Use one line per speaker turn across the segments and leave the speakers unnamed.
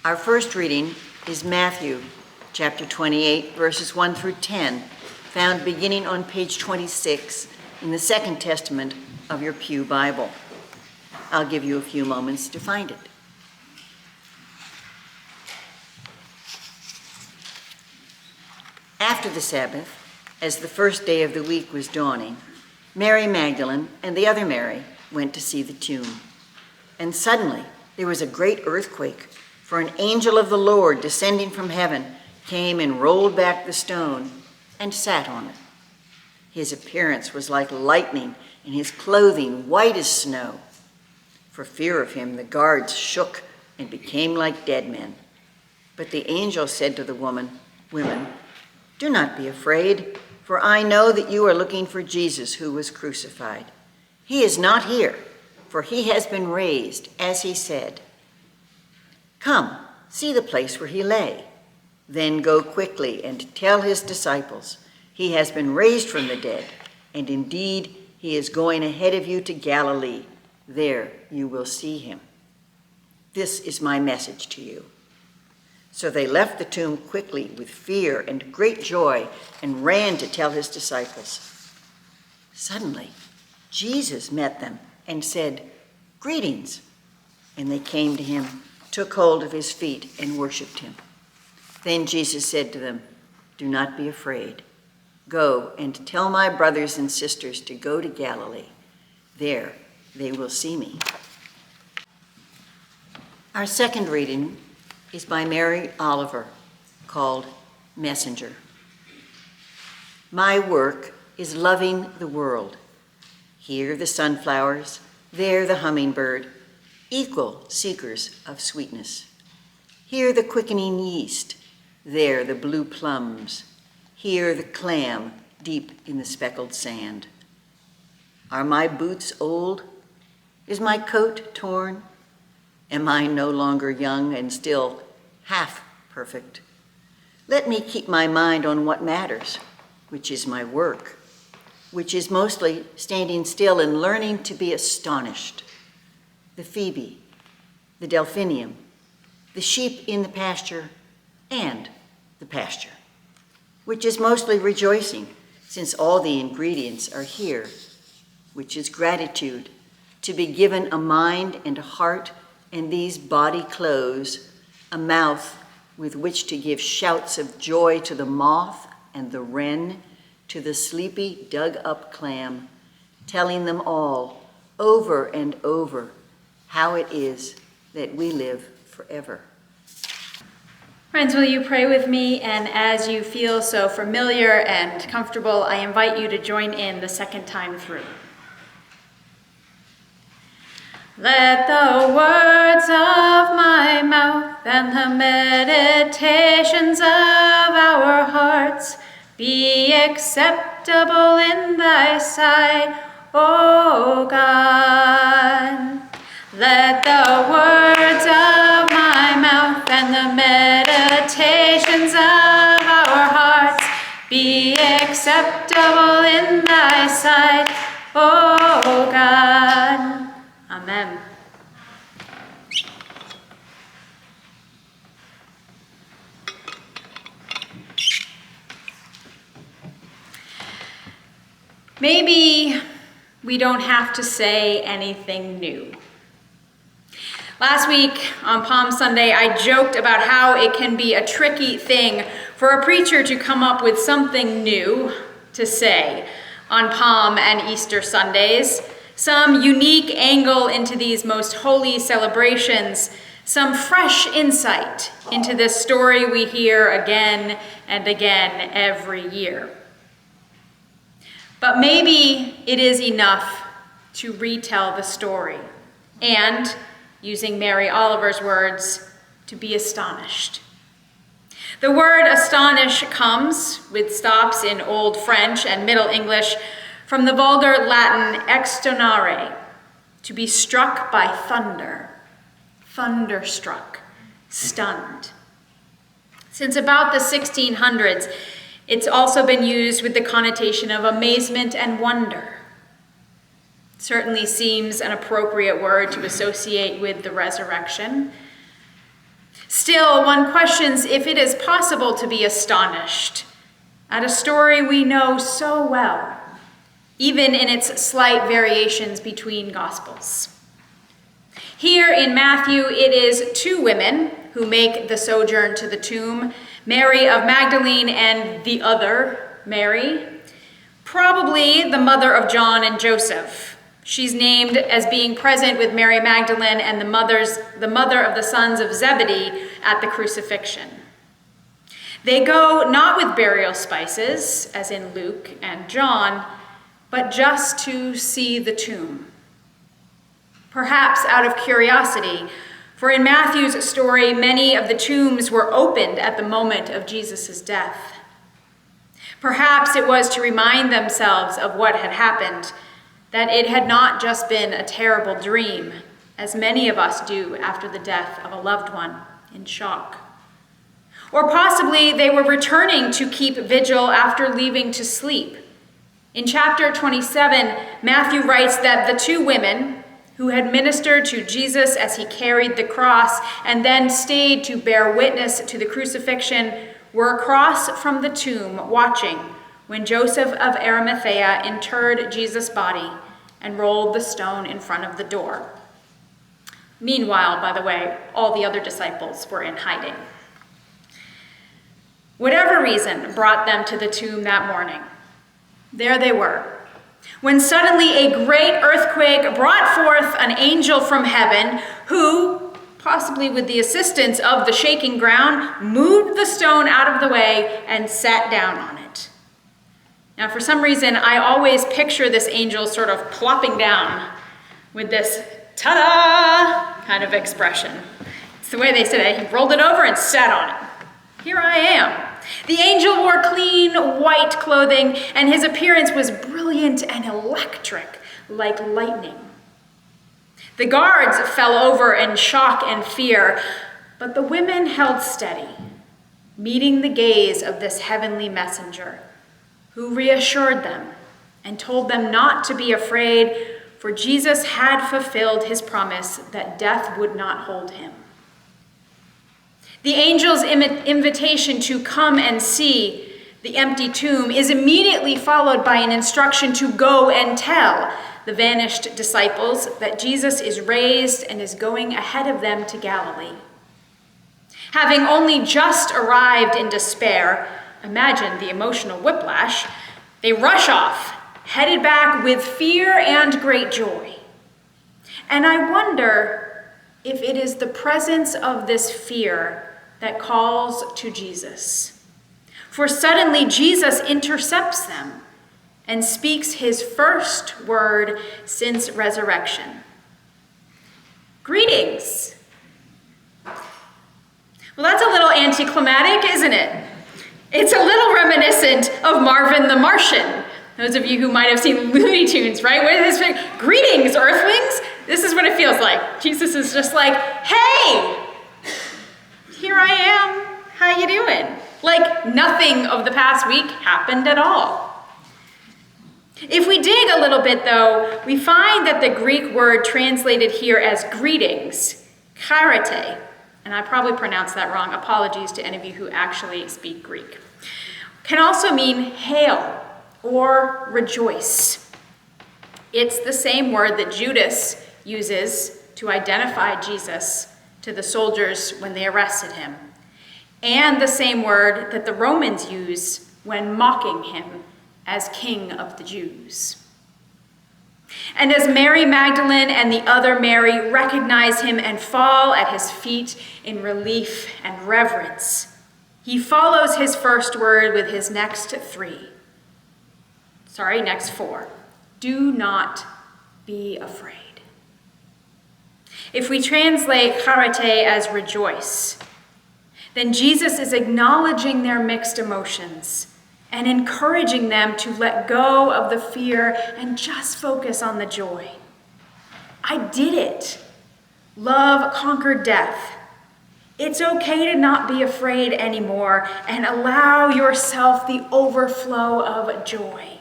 Our first reading is Matthew chapter 28, verses 1 through 10, found beginning on page 26 in the Second Testament of your Pew Bible. I'll give you a few moments to find it. After the Sabbath, as the first day of the week was dawning, Mary Magdalene and the other Mary went to see the tomb. And suddenly there was a great earthquake, for an angel of the Lord descending from heaven came and rolled back the stone and sat on it. His appearance was like lightning, and his clothing white as snow. For fear of him, the guards shook and became like dead men. But the angel said to the women, "Do not be afraid, for I know that you are looking for Jesus who was crucified. He is not here, for he has been raised, as he said. Come, see the place where he lay. Then go quickly and tell his disciples, he has been raised from the dead, and indeed he is going ahead of you to Galilee. There you will see him. This is my message to you." So they left the tomb quickly with fear and great joy and ran to tell his disciples. Suddenly, Jesus met them and said, "Greetings." And they came to him, took hold of his feet, and worshiped him. Then Jesus said to them, "Do not be afraid. Go and tell my brothers and sisters to go to Galilee. There they will see me." Our second reading is by Mary Oliver, called Messenger. My work is loving the world. Here the sunflowers, there the hummingbird, equal seekers of sweetness. Here the quickening yeast, there the blue plums, here the clam deep in the speckled sand. Are my boots old? Is my coat torn? Am I no longer young and still half perfect? Let me keep my mind on what matters, which is my work, which is mostly standing still and learning to be astonished. The phoebe, the delphinium, the sheep in the pasture, and the pasture, which is mostly rejoicing, since all the ingredients are here, which is gratitude, to be given a mind and a heart and these body clothes, a mouth with which to give shouts of joy to the moth and the wren, to the sleepy dug-up clam, telling them all, over and over, how it is that we live forever.
Friends, will you pray with me? And as you feel so familiar and comfortable, I invite you to join in the second time through. Let the words of my mouth and the meditations of our hearts be acceptable in thy sight, O God. Let the words of my mouth and the meditations of our hearts be acceptable in thy sight, O God. Amen. Maybe we don't have to say anything new. Last week on Palm Sunday, I joked about how it can be a tricky thing for a preacher to come up with something new to say on Palm and Easter Sundays, some unique angle into these most holy celebrations, some fresh insight into this story we hear again and again every year. But maybe it is enough to retell the story and, using Mary Oliver's words, to be astonished. The word astonish comes, with stops in Old French and Middle English, from the vulgar Latin extonare, to be struck by thunder, thunderstruck, stunned. Since about the 1600s, it's also been used with the connotation of amazement and wonder. It certainly seems an appropriate word to associate with the resurrection. Still, one questions if it is possible to be astonished at a story we know so well, even in its slight variations between Gospels. Here in Matthew, it is two women who make the sojourn to the tomb, Mary of Magdalene and the other Mary, probably the mother of John and Joseph. She's named as being present with Mary Magdalene and the mother of the sons of Zebedee at the crucifixion. They go not with burial spices, as in Luke and John, but just to see the tomb. Perhaps out of curiosity, for in Matthew's story, many of the tombs were opened at the moment of Jesus' death. Perhaps it was to remind themselves of what had happened, that it had not just been a terrible dream, as many of us do after the death of a loved one in shock. Or possibly they were returning to keep vigil after leaving to sleep. In chapter 27, Matthew writes that the two women who had ministered to Jesus as he carried the cross and then stayed to bear witness to the crucifixion were across from the tomb watching when Joseph of Arimathea interred Jesus' body and rolled the stone in front of the door. Meanwhile, by the way, all the other disciples were in hiding. Whatever reason brought them to the tomb that morning, there they were, when suddenly a great earthquake brought forth an angel from heaven who, possibly with the assistance of the shaking ground, moved the stone out of the way and sat down on it. Now, for some reason, I always picture this angel sort of plopping down with this ta-da kind of expression. It's the way they said it. He rolled it over and sat on it. Here I am. The angel wore clean white clothing, and his appearance was brilliant and electric, like lightning. The guards fell over in shock and fear, but the women held steady, meeting the gaze of this heavenly messenger, who reassured them and told them not to be afraid, for Jesus had fulfilled his promise that death would not hold him. The angel's invitation to come and see the empty tomb is immediately followed by an instruction to go and tell the vanished disciples that Jesus is raised and is going ahead of them to Galilee. Having only just arrived in despair, imagine the emotional whiplash, they rush off, headed back with fear and great joy. And I wonder if it is the presence of this fear that calls to Jesus. For suddenly Jesus intercepts them and speaks his first word since resurrection. Greetings. Well, that's a little anticlimactic, isn't it? It's a little reminiscent of Marvin the Martian. Those of you who might have seen Looney Tunes, right? What is this? Greetings, earthlings. This is what it feels like. Jesus is just like, hey, here I am. How you doing? Like nothing of the past week happened at all. If we dig a little bit, though, we find that the Greek word translated here as greetings, charite, and I probably pronounced that wrong, apologies to any of you who actually speak Greek, can also mean hail or rejoice. It's the same word that Judas uses to identify Jesus to the soldiers when they arrested him, and the same word that the Romans use when mocking him as King of the Jews. And as Mary Magdalene and the other Mary recognize him and fall at his feet in relief and reverence, he follows his first word with his next four. Do not be afraid. If we translate charite as rejoice, then Jesus is acknowledging their mixed emotions and encouraging them to let go of the fear and just focus on the joy. I did it. Love conquered death. It's okay to not be afraid anymore and allow yourself the overflow of joy.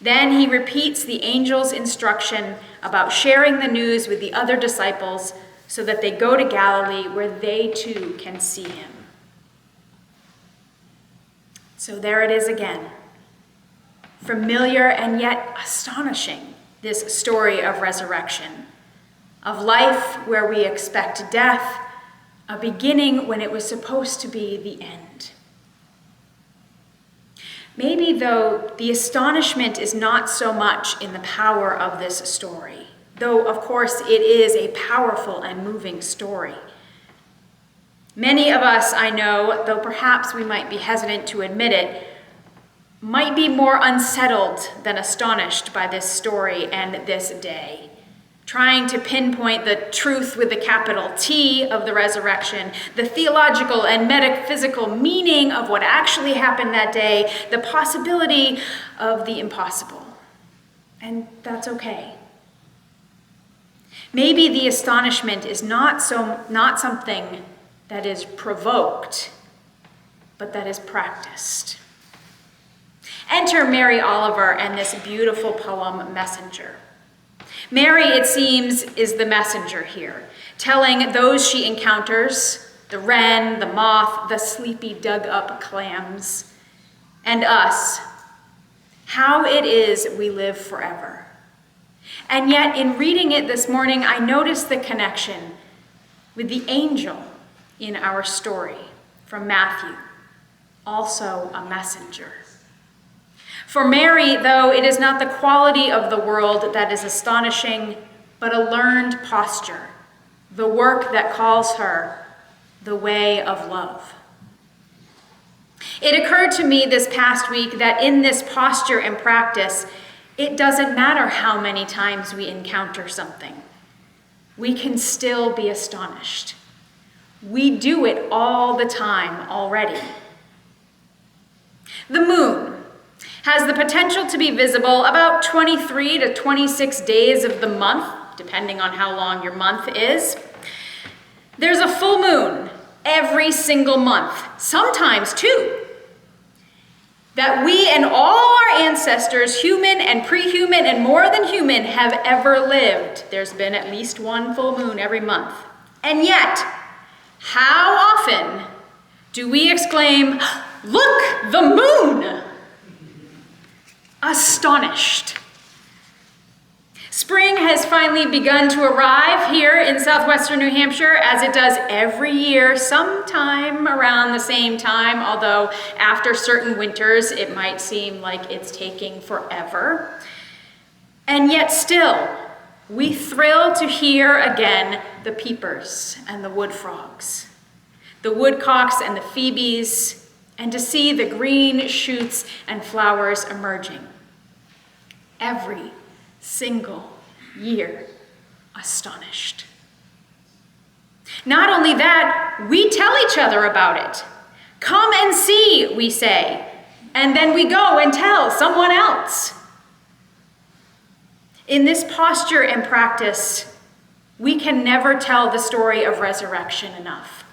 Then he repeats the angel's instruction about sharing the news with the other disciples so that they go to Galilee where they too can see him. So there it is again. Familiar and yet astonishing, this story of resurrection, of life where we expect death, a beginning when it was supposed to be the end. Maybe, though, the astonishment is not so much in the power of this story, though, of course, it is a powerful and moving story. Many of us, I know, though perhaps we might be hesitant to admit it, might be more unsettled than astonished by this story and this day, trying to pinpoint the truth with a capital T of the resurrection, the theological and metaphysical meaning of what actually happened that day, the possibility of the impossible. And that's okay. Maybe the astonishment is not something that is provoked, but that is practiced. Enter Mary Oliver and this beautiful poem, Messenger. Mary, it seems, is the messenger here, telling those she encounters, the wren, the moth, the sleepy dug-up clams, and us, how it is we live forever. And yet, in reading it this morning, I noticed the connection with the angel in our story from Matthew, also a messenger. For Mary, though, it is not the quality of the world that is astonishing, but a learned posture, the work that calls her the way of love. It occurred to me this past week that in this posture and practice, it doesn't matter how many times we encounter something. We can still be astonished. We do it all the time already. The moon has the potential to be visible about 23 to 26 days of the month, depending on how long your month is. There's a full moon every single month, sometimes two, that we and all our ancestors, human and pre-human and more than human, have ever lived. There's been at least one full moon every month. And yet, how often do we exclaim, "Look, the moon!" Astonished. Spring has finally begun to arrive here in southwestern New Hampshire, as it does every year, sometime around the same time, although after certain winters, it might seem like it's taking forever. And yet still, we thrill to hear again the peepers and the wood frogs, the woodcocks and the phoebes, and to see the green shoots and flowers emerging. Every single year, astonished. Not only that, we tell each other about it. Come and see, we say, and then we go and tell someone else. In this posture and practice, we can never tell the story of resurrection enough,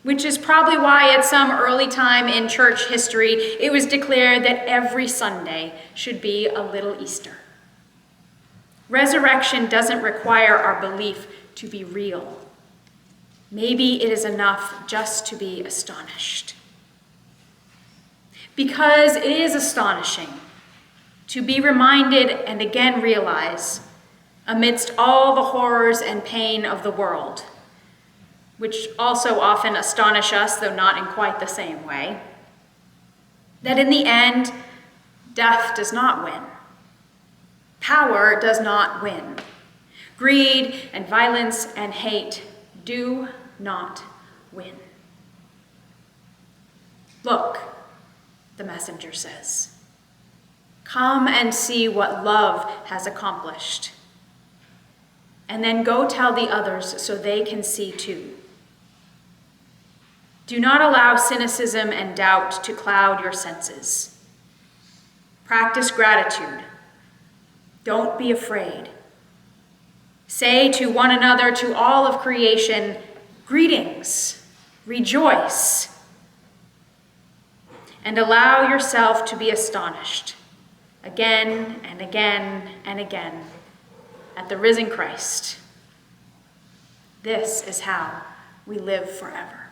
which is probably why at some early time in church history, it was declared that every Sunday should be a little Easter. Resurrection doesn't require our belief to be real. Maybe it is enough just to be astonished. Because it is astonishing to be reminded and again realize, amidst all the horrors and pain of the world, which also often astonish us, though not in quite the same way, that in the end, death does not win. Power does not win. Greed and violence and hate do not win. Look, the messenger says. Come and see what love has accomplished. And then go tell the others so they can see too. Do not allow cynicism and doubt to cloud your senses. Practice gratitude. Don't be afraid. Say to one another, to all of creation, greetings, rejoice. And allow yourself to be astonished again and again and again at the risen Christ. This is how we live forever.